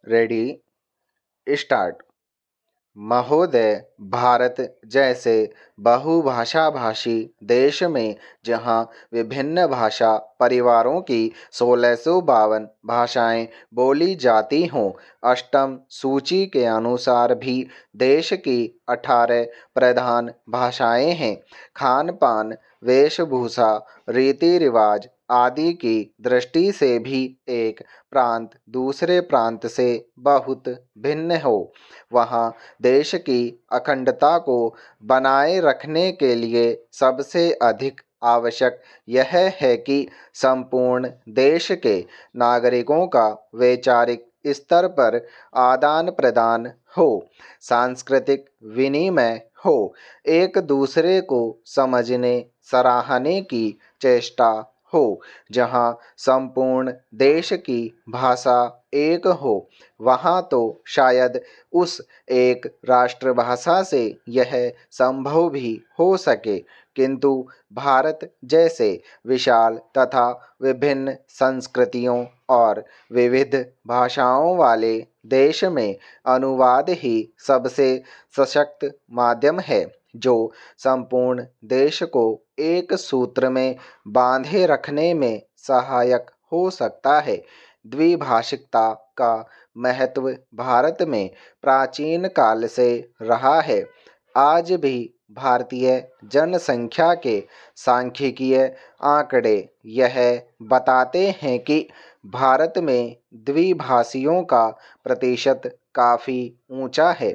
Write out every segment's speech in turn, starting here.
Ready start. महोदय, भारत जैसे बहुभाषा भाषी देश में जहां विभिन्न भाषा परिवारों की 1652 भाषाएं बोली जाती हों, अष्टम सूची के अनुसार भी देश की 18 प्रधान भाषाएं हैं। खान पान, वेशभूषा, रीति रिवाज आदि की दृष्टि से भी एक प्रांत दूसरे प्रांत से बहुत भिन्न हो, वहाँ देश की अखंडता को बनाए रखने के लिए सबसे अधिक आवश्यक यह है कि संपूर्ण देश के नागरिकों का वैचारिक स्तर पर आदान प्रदान हो, सांस्कृतिक विनिमय हो, एक दूसरे को समझने सराहने की चेष्टा हो। जहाँ संपूर्ण देश की भाषा एक हो, वहाँ तो शायद उस एक राष्ट्रभाषा से यह संभव भी हो सके, किंतु भारत जैसे विशाल तथा विभिन्न संस्कृतियों और विविध भाषाओं वाले देश में अनुवाद ही सबसे सशक्त माध्यम है, जो संपूर्ण देश को एक सूत्र में बांधे रखने में सहायक हो सकता है। द्विभाषिकता का महत्व भारत में प्राचीन काल से रहा है। आज भी भारतीय जनसंख्या के सांख्यिकीय आंकड़े यह बताते हैं कि भारत में द्विभाषियों का प्रतिशत काफ़ी ऊंचा है।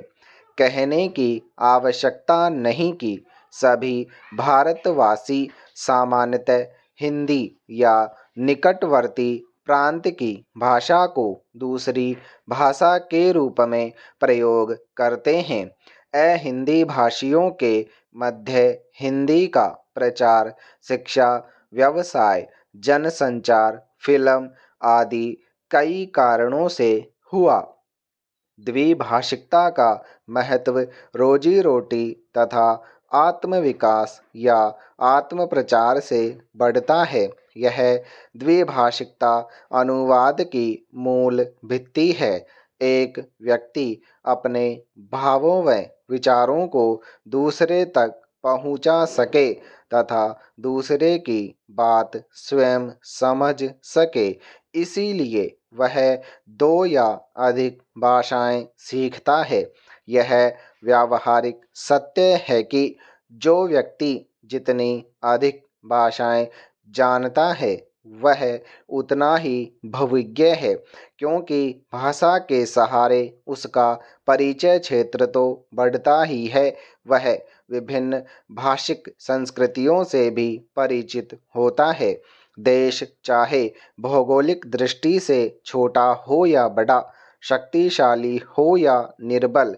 कहने की आवश्यकता नहीं कि सभी भारतवासी सामान्यतः हिंदी या निकटवर्ती प्रांत की भाषा को दूसरी भाषा के रूप में प्रयोग करते हैं। अहिंदी भाषियों के मध्य हिंदी का प्रचार शिक्षा, व्यवसाय, जनसंचार, फिल्म आदि कई कारणों से हुआ। द्विभाषिकता का महत्व रोजी रोटी तथा आत्मविकास या आत्म प्रचार से बढ़ता है। यह द्विभाषिकता अनुवाद की मूल भित्ति है। एक व्यक्ति अपने भावों व विचारों को दूसरे तक पहुंचा सके तथा दूसरे की बात स्वयं समझ सके, इसीलिए वह दो या अधिक भाषाएं सीखता है। यह व्यावहारिक सत्य है कि जो व्यक्ति जितनी अधिक भाषाएं जानता है, वह उतना ही भविज्ञ है, क्योंकि भाषा के सहारे उसका परिचय क्षेत्र तो बढ़ता ही है, वह विभिन्न भाषिक संस्कृतियों से भी परिचित होता है। देश चाहे भौगोलिक दृष्टि से छोटा हो या बड़ा, शक्तिशाली हो या निर्बल,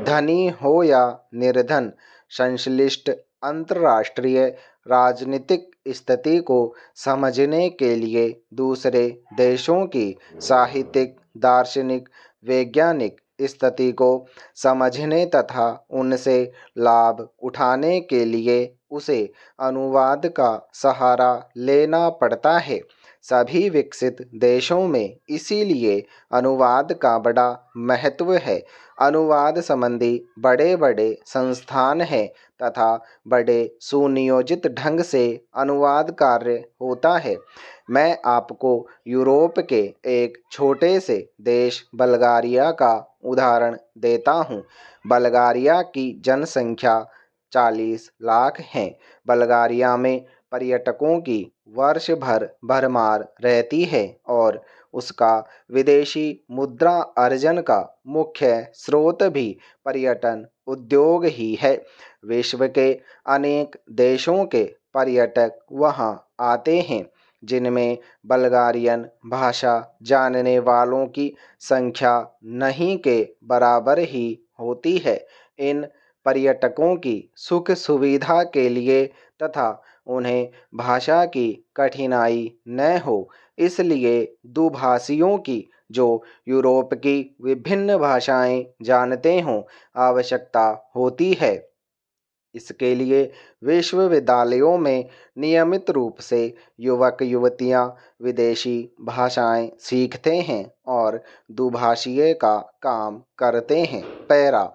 धनी हो या निर्धन, संश्लिष्ट अंतर्राष्ट्रीय राजनीतिक स्थिति को समझने के लिए दूसरे देशों की साहित्यिक, दार्शनिक, वैज्ञानिक स्थिति को समझने तथा उनसे लाभ उठाने के लिए उसे अनुवाद का सहारा लेना पड़ता है। सभी विकसित देशों में इसीलिए अनुवाद का बड़ा महत्व है। अनुवाद संबंधी बड़े बड़े संस्थान हैं तथा बड़े सुनियोजित ढंग से अनुवाद कार्य होता है। मैं आपको यूरोप के एक छोटे से देश बल्गारिया का उदाहरण देता हूँ। बल्गारिया की जनसंख्या 40 लाख है। बल्गारिया में पर्यटकों की वर्ष भर भरमार रहती है और उसका विदेशी मुद्रा अर्जन का मुख्य स्रोत भी पर्यटन उद्योग ही है। विश्व के अनेक देशों के पर्यटक वहां आते हैं, जिनमें बल्गारियन भाषा जानने वालों की संख्या नहीं के बराबर ही होती है। इन पर्यटकों की सुख सुविधा के लिए तथा उन्हें भाषा की कठिनाई न हो, इसलिए दुभाषियों की, जो यूरोप की विभिन्न भाषाएं जानते हों, आवश्यकता होती है। इसके लिए विश्वविद्यालयों में नियमित रूप से युवक युवतियां विदेशी भाषाएं सीखते हैं और दुभाषीय का काम करते हैं। पैरा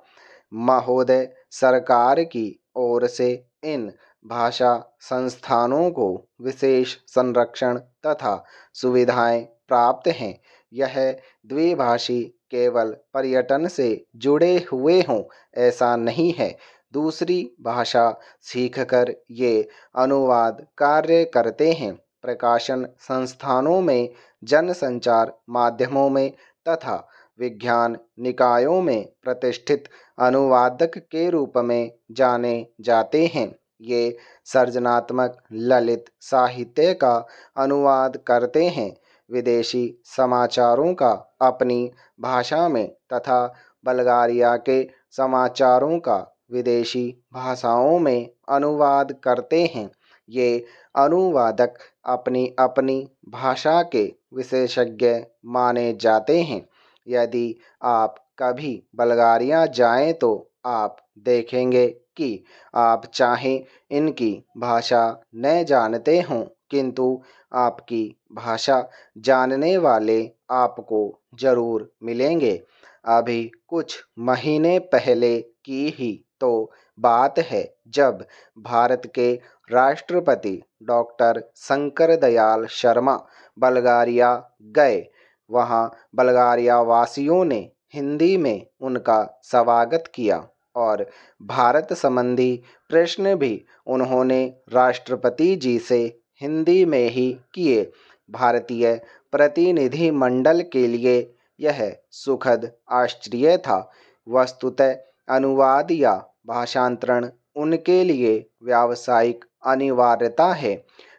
महोदय, सरकार की ओर से इन भाषा संस्थानों को विशेष संरक्षण तथा सुविधाएं प्राप्त हैं। यह द्विभाषी केवल पर्यटन से जुड़े हुए हों ऐसा नहीं है। दूसरी भाषा सीखकर ये अनुवाद कार्य करते हैं। प्रकाशन संस्थानों में, जनसंचार माध्यमों में तथा विज्ञान निकायों में प्रतिष्ठित अनुवादक के रूप में जाने जाते हैं। ये सृजनात्मक ललित साहित्य का अनुवाद करते हैं, विदेशी समाचारों का अपनी भाषा में तथा बल्गारिया के समाचारों का विदेशी भाषाओं में अनुवाद करते हैं। ये अनुवादक अपनी अपनी भाषा के विशेषज्ञ माने जाते हैं। यदि आप कभी बल्गारिया जाएं तो आप देखेंगे कि आप चाहे इनकी भाषा न जानते हों, किंतु आपकी भाषा जानने वाले आपको जरूर मिलेंगे। अभी कुछ महीने पहले की ही तो बात है जब भारत के राष्ट्रपति डॉक्टर शंकर दयाल शर्मा बल्गारिया गए। वहाँ बल्गारिया वासियों ने हिंदी में उनका स्वागत किया और भारत संबंधी प्रश्न भी उन्होंने राष्ट्रपति जी से हिंदी में ही किए। भारतीय प्रतिनिधिमंडल के लिए यह सुखद आश्चर्य था। वस्तुतः अनुवाद या भाषांतरण उनके लिए व्यावसायिक अनिवार्यता है।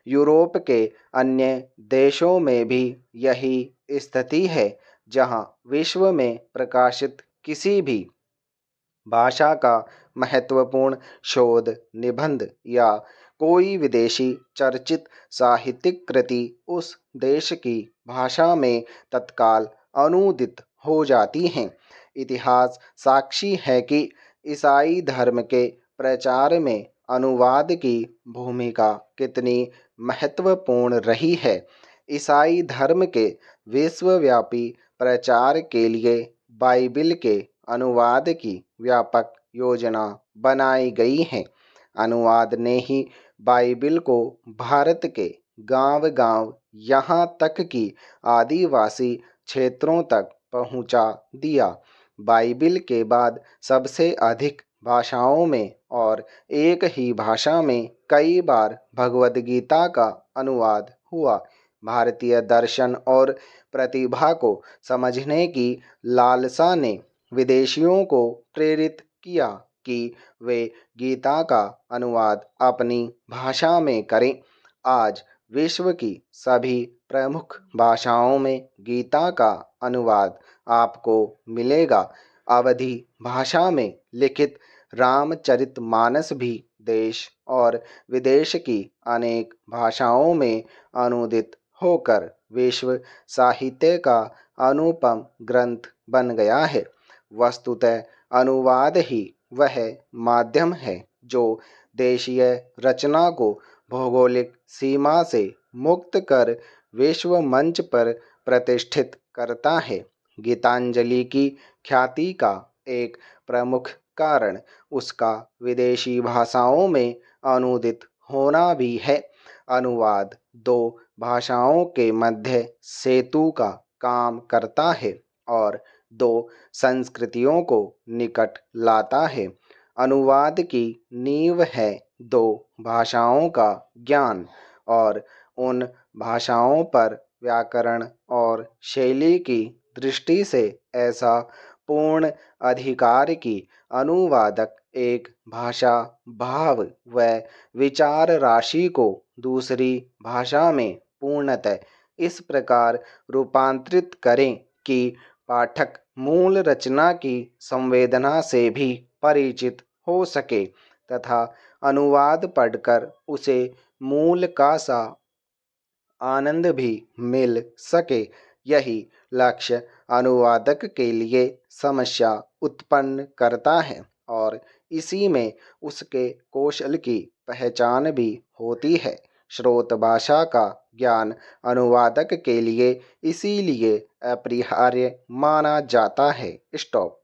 यूरोप के अन्य देशों में भी यही स्थिति है, जहां विश्व में प्रकाशित किसी भी भाषा का महत्वपूर्ण शोध निबंध या कोई विदेशी चर्चित साहित्यिक कृति उस देश की भाषा में तत्काल अनूदित हो जाती हैं। इतिहास साक्षी है कि ईसाई धर्म के प्रचार में अनुवाद की भूमिका कितनी महत्वपूर्ण रही है। ईसाई धर्म के विश्वव्यापी प्रचार के लिए बाइबिल के अनुवाद की व्यापक योजना बनाई गई है। अनुवाद ने ही बाइबिल को भारत के गांव-गांव यहाँ तक कि आदिवासी क्षेत्रों तक पहुँचा दिया। बाइबिल के बाद सबसे अधिक भाषाओं में और एक ही भाषा में कई बार भगवद गीता का अनुवाद हुआ। भारतीय दर्शन और प्रतिभा को समझने की लालसा ने विदेशियों को प्रेरित किया कि वे गीता का अनुवाद अपनी भाषा में करें। आज विश्व की सभी प्रमुख भाषाओं में गीता का अनुवाद आपको मिलेगा। अवधी भाषा में लिखित रामचरितमानस भी देश और विदेश की अनेक भाषाओं में अनुदित होकर विश्व साहित्य का अनुपम ग्रंथ बन गया है। वस्तुतः अनुवाद ही वह माध्यम है जो देशीय रचना को भौगोलिक सीमा से मुक्त कर विश्व मंच पर प्रतिष्ठित करता है। गीतांजलि की ख्याति का एक प्रमुख कारण उसका विदेशी भाषाओं में अनुदित होना भी है। अनुवाद दो भाषाओं के मध्य सेतु का काम करता है और दो संस्कृतियों को निकट लाता है। अनुवाद की नींव है दो भाषाओं का ज्ञान और उन भाषाओं पर व्याकरण और शैली की दृष्टि से ऐसा पूर्ण अधिकार कि अनुवादक एक भाषा भाव व विचार राशि को दूसरी भाषा में पूर्णतः इस प्रकार रूपांतरित करें कि पाठक मूल रचना की संवेदना से भी परिचित हो सके तथा अनुवाद पढ़कर उसे मूल का सा आनंद भी मिल सके। यही लक्ष्य अनुवादक के लिए समस्या उत्पन्न करता है और इसी में उसके कौशल की पहचान भी होती है। स्रोत भाषा का ज्ञान अनुवादक के लिए इसीलिए अपरिहार्य माना जाता है। स्टॉप।